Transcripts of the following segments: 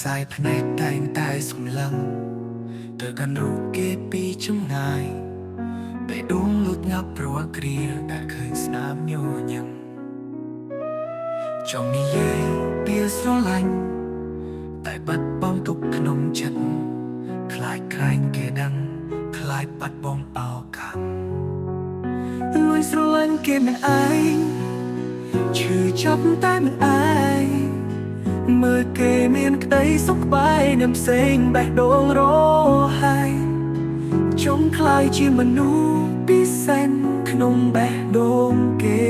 សាយភ្នែកតែងតែសម្លឹងទៅកាន់រូបគេពីចម្ងាយបេះដូងលូតញាប់ព្រោះគ្រាដែលឃើញស្នាមញញឹមចង់និយាយពីស្រឡាញ់តែបាត់បង់ទុកក្នុងចិត្តខ្លាចក្រែងគេដឹងខ្លាចបាត់បង់ឱកាសលួចស្រឡាញ់គេមិនឯងឈឺចាប់តែមិនឯងមើលគេមានក្តីសុខបាយនឹងផ្សេងបេះដូងរហើយ ចង់ខ្លាយជាមនុស្សពិសេសក្នុងបេះដូងគេ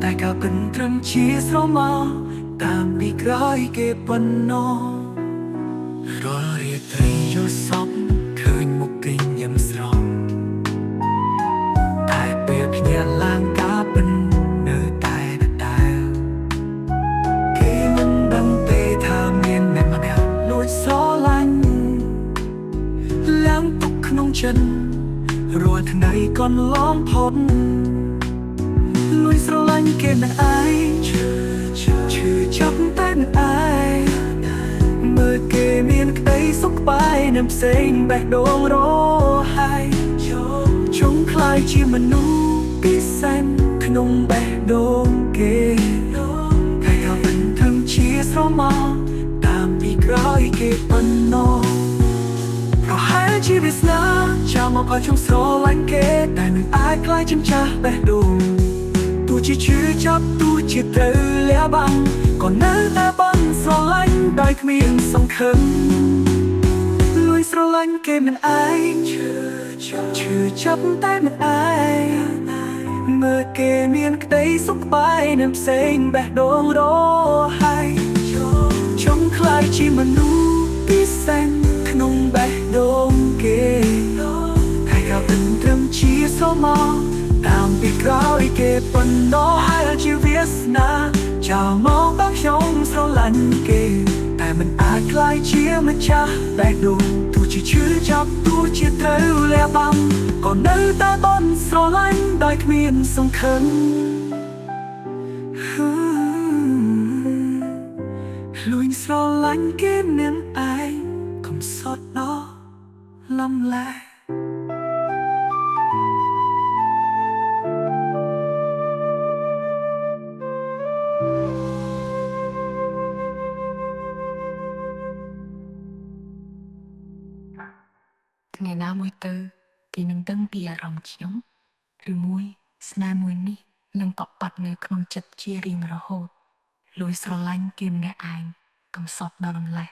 តែក៏គិនត្រឹមជាស្រមោលតាមពីក្រោយគេប៉ុណ្ណោះរាល់រាត្រីយល់សពឃើញមុខគេញឹមស្រស់តែពេលភ្ញាក់ឡើងការពិននៅតែដដែលគេមិនដឹងទេថាមានអ្នកម្នាក់លួចស្រឡាញ់ឡើងទុកក្នុងចិត្តរាល់ថ្ងៃកន្លងផុតលួចស្រឡាញ់គេនឹងឯងឈឺចាប់តែនឹងឯងមើលគេមានក្តីសុខបាយនឹងផ្សេងបេះដូងរហើយចង់ខ្លាយជាមនុស្សពិសេសក្នុងបេះដូងគេតែក៏មិនធំជាស្រមោលតាមពីក្រោយគេប៉ុណ្ណោះប្រហែលជាវាសនាចាំមកឲ្យចង់ស្រឡាញ់គេតែមិនអាចខ្លាយជាម្ចាស់បេះដូងទោះជាឈឺចាប់ទោះជាត្រូវលះបង់ក៏នៅតែបន់ស្រឡាញ់ដោយគ្មានសង្ឃឹមលួចស្រឡាញ់គេមិនឯងឈឺចាប់តែមិនឯងមើលគេមានក្តីសុខបាយនឹងផ្សេងបេះដូងរហើយចង់ខ្លាយជាមនុស្សពិសេសក្នុងបេះដូងគេតែក៏មិនត្រឹមជាស្រមោលតាមពីក្រោយគេប៉ុណ្ណោះហើយជាវាសនាចាំមកបើខ្ញុំស្រឡាញ់គេតែមិនអាចខ្លាយជាម្ចាស់បេះដូងទោះជាឈឺចាប់ទោះជាត្រូវលះបង់ក៏នៅតែបន់ស្រឡាញ់ដោយគ្មានសង្ឃឹមលួចស្រឡាញ់គេនឹងឯងកុំសត់ដល់លំលែថ្ងៃណាមួយទៅគេនឹងដឹងពីអារម្មណ៍ខ្ញុំឬមួយស្នាមមួយនេះនឹងតបបាត់នៅក្នុងចិត្តជារៀងរហូតលួចស្រឡាញ់គេម្នាក់ឯងកំសត់ដល់ម្លេះ